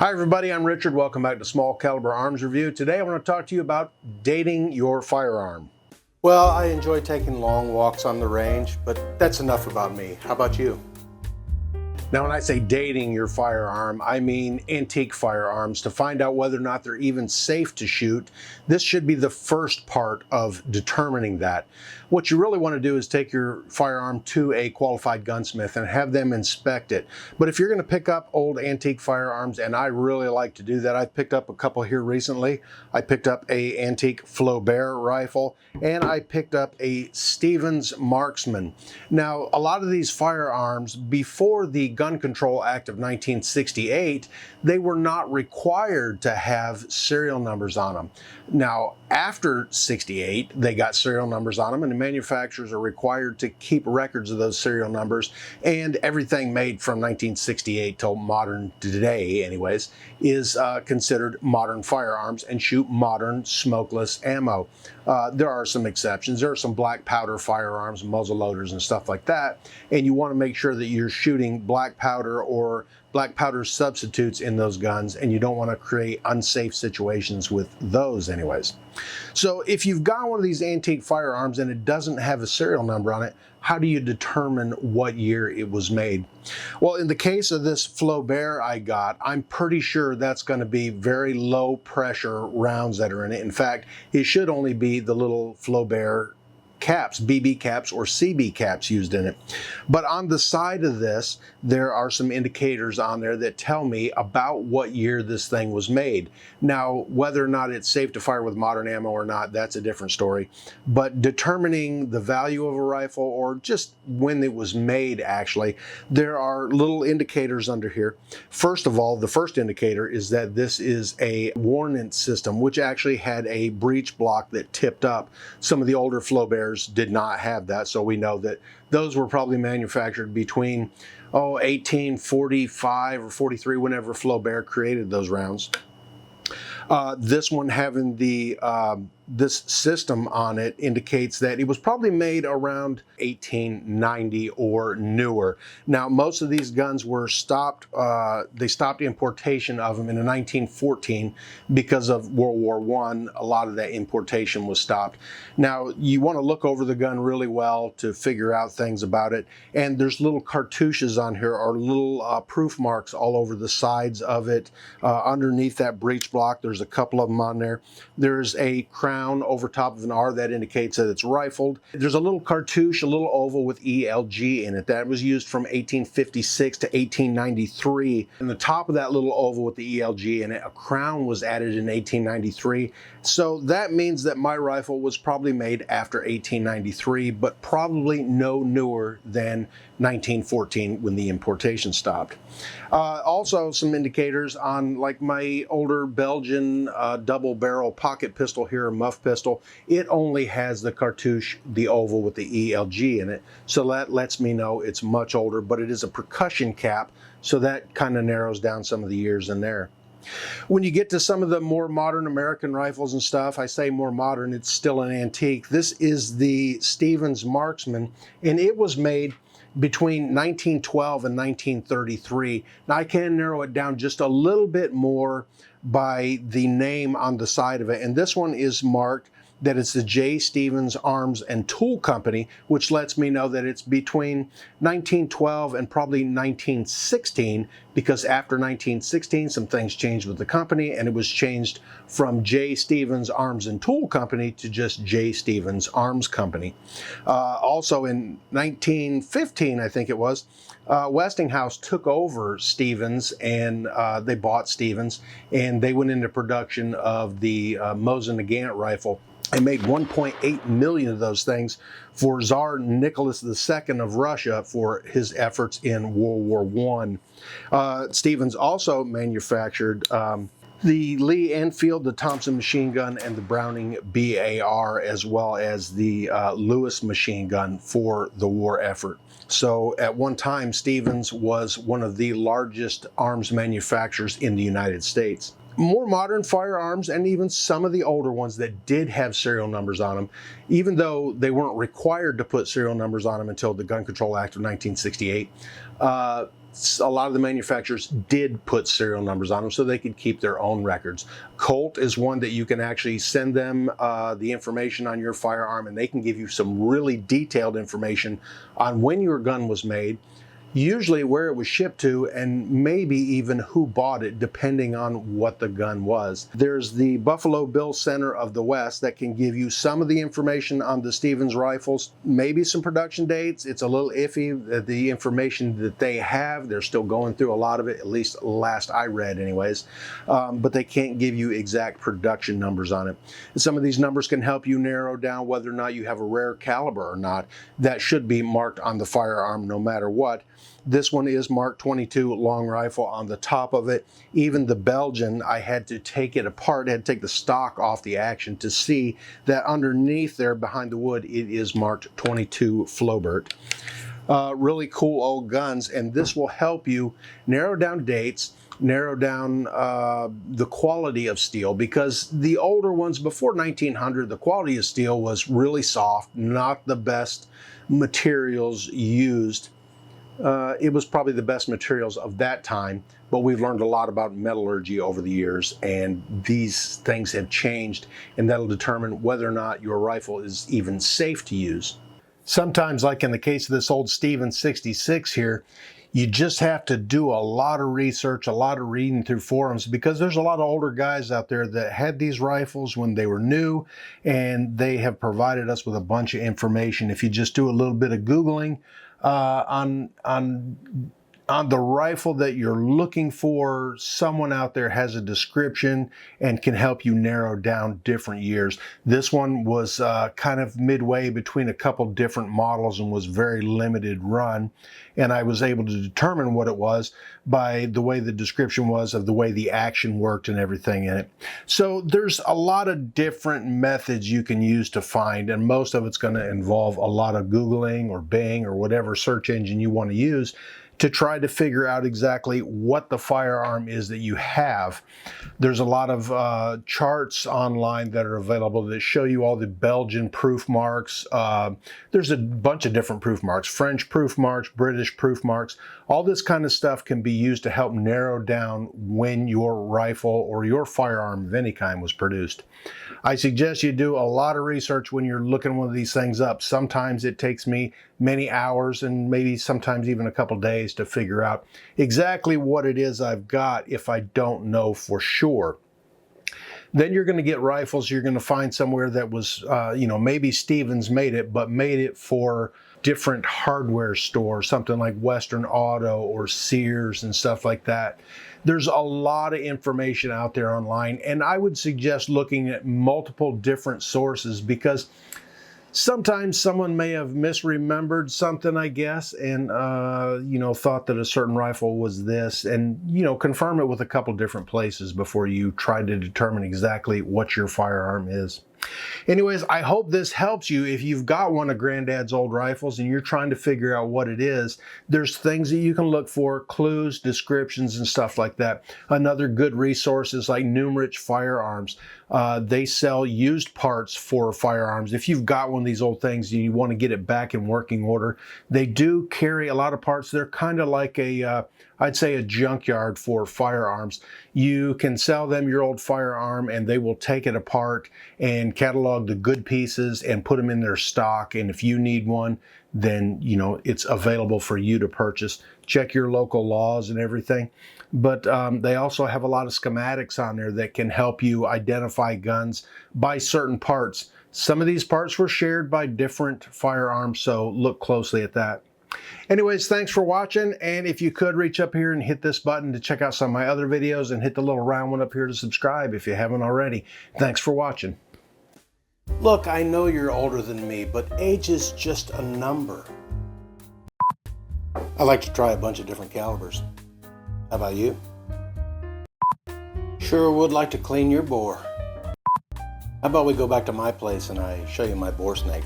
Hi everybody, I'm Richard. Welcome back to Small Caliber Arms Review. Today I want to talk to you about dating your firearm. Well, I enjoy taking long walks on the range, but that's enough about me. How about you? Now, when I say dating your firearm, I mean antique firearms. To find out whether or not they're even safe to shoot, this should be the first part of determining that. What you really want to do is take your firearm to a qualified gunsmith and have them inspect it. But if you're going to pick up old antique firearms, and I really like to do that, I've picked up a couple here recently. I picked up a antique Flaubert rifle, and I picked up a Stevens Marksman. Now, a lot of these firearms, before the Gun Control Act of 1968, they were not required to have serial numbers on them. Now, after 68, they got serial numbers on them, and the manufacturers are required to keep records of those serial numbers, and everything made from 1968 till modern today, anyways, is considered modern firearms and shoot modern smokeless ammo. There are some exceptions. There are some black powder firearms, muzzle loaders, and stuff like that, and you want to make sure that you're shooting black powder or black powder substitutes in those guns, and you don't want to create unsafe situations with those anyways. So if you've got one of these antique firearms and it doesn't have a serial number on it, how do you determine what year it was made? Well, in the case of this Flaubert I got, I'm pretty sure that's going to be very low pressure rounds that are in it. In fact, it should only be the little Flaubert caps, BB caps or CB caps used in it. But on the side of this, there are some indicators on there that tell me about what year this thing was made. Now, whether or not it's safe to fire with modern ammo or not, that's a different story. But determining the value of a rifle, or just when it was made actually, there are little indicators under here. First of all, the first indicator is that this is a warrant system, which actually had a breech block that tipped up. Some of the older Flauberts did not have that, so we know that those were probably manufactured between 1845 or 43, whenever Flaubert created those rounds. This one having the this system on it indicates that it was probably made around 1890 or newer. Now, most of these guns were stopped, they stopped importation of them in 1914 because of World War I. A lot of that importation was stopped. Now, you want to look over the gun really well to figure out things about it, and there's little cartouches on here, or little proof marks all over the sides of it. Underneath that breech block, there's a couple of them on there. There's a crown over top of an R that indicates that it's rifled. There's a little cartouche, a little oval with ELG in it that was used from 1856 to 1893. In the top of that little oval with the ELG in it, a crown was added in 1893. So that means that my rifle was probably made after 1893, but probably no newer than 1914 when the importation stopped. Also, some indicators on like my older Belgian double barrel pocket pistol here, a muff pistol. It only has the cartouche, the oval with the ELG in it. So that lets me know it's much older, but it is a percussion cap. So that kind of narrows down some of the years in there. When you get to some of the more modern American rifles and stuff, I say more modern, it's still an antique. This is the Stevens Marksman, and it was made between 1912 and 1933. Now, I can narrow it down just a little bit more by the name on the side of it, and this one is marked that it's the J. Stevens Arms and Tool Company, which lets me know that it's between 1912 and probably 1916, because after 1916, some things changed with the company, and it was changed from J. Stevens Arms and Tool Company to just J. Stevens Arms Company. Also in 1915, I think it was, Westinghouse took over Stevens, and they bought Stevens, and they went into production of the Mosin Nagant rifle. They made 1.8 million of those things for Tsar Nicholas II of Russia for his efforts in World War I. Stevens also manufactured the Lee Enfield, the Thompson machine gun, and the Browning BAR, as well as the Lewis machine gun for the war effort. So at one time, Stevens was one of the largest arms manufacturers in the United States. More modern firearms, and even some of the older ones that did have serial numbers on them, even though they weren't required to put serial numbers on them until the Gun Control Act of 1968, a lot of the manufacturers did put serial numbers on them so they could keep their own records. Colt is one that you can actually send them the information on your firearm, and they can give you some really detailed information on when your gun was made, usually where it was shipped to, and maybe even who bought it, depending on what the gun was. There's the Buffalo Bill Center of the West that can give you some of the information on the Stevens rifles, maybe some production dates. It's a little iffy, the information that they have. They're still going through a lot of it, at least last I read anyways, but they can't give you exact production numbers on it. And some of these numbers can help you narrow down whether or not you have a rare caliber or not. That should be marked on the firearm no matter what. This one is marked 22 long rifle on the top of it. Even the Belgian, I had to take it apart, I had to take the stock off the action to see that underneath there behind the wood, it is marked 22 Flaubert. Really cool old guns, and this will help you narrow down dates, narrow down the quality of steel, because the older ones before 1900, the quality of steel was really soft, not the best materials used. It was probably the best materials of that time, but we've learned a lot about metallurgy over the years, and these things have changed, and that'll determine whether or not your rifle is even safe to use. Sometimes, like in the case of this old Stevens 66 here, you just have to do a lot of research, a lot of reading through forums, because there's a lot of older guys out there that had these rifles when they were new, and they have provided us with a bunch of information. If you just do a little bit of Googling on the rifle that you're looking for, someone out there has a description and can help you narrow down different years. This one was kind of midway between a couple different models and was very limited run, and I was able to determine what it was by the way the description was of the way the action worked and everything in it. So there's a lot of different methods you can use to find, and most of it's going to involve a lot of Googling or Bing or whatever search engine you want to use to try to figure out exactly what the firearm is that you have. There's a lot of charts online that are available that show you all the Belgian proof marks. There's a bunch of different proof marks, French proof marks, British proof marks. All this kind of stuff can be used to help narrow down when your rifle or your firearm of any kind was produced. I suggest you do a lot of research when you're looking one of these things up. Sometimes it takes me many hours and maybe sometimes even a couple days to figure out exactly what it is I've got if I don't know for sure. Then you're going to get rifles you're going to find somewhere that was, maybe Stevens made it, but made it for different hardware stores, something like Western Auto or Sears and stuff like that. There's a lot of information out there online, and I would suggest looking at multiple different sources, because sometimes someone may have misremembered something, I guess, and thought that a certain rifle was this, and confirm it with a couple different places before you try to determine exactly what your firearm is. Anyways, I hope this helps you. If you've got one of Granddad's old rifles and you're trying to figure out what it is, there's things that you can look for, clues, descriptions, and stuff like that. Another good resource is like Numerich Firearms. They sell used parts for firearms. If you've got one of these old things and you want to get it back in working order, they do carry a lot of parts. They're kind of like I'd say a junkyard for firearms. You can sell them your old firearm and they will take it apart and catalog the good pieces and put them in their stock. And if you need one, then it's available for you to purchase. Check your local laws and everything. But they also have a lot of schematics on there that can help you identify guns by certain parts. Some of these parts were shared by different firearms, so look closely at that. Anyways, thanks for watching, and if you could reach up here and hit this button to check out some of my other videos, and hit the little round one up here to subscribe if you haven't already. Thanks for watching. Look, I know you're older than me, but age is just a number. I like to try a bunch of different calibers. How about you? Sure would like to clean your bore. How about we go back to my place and I show you my bore snake?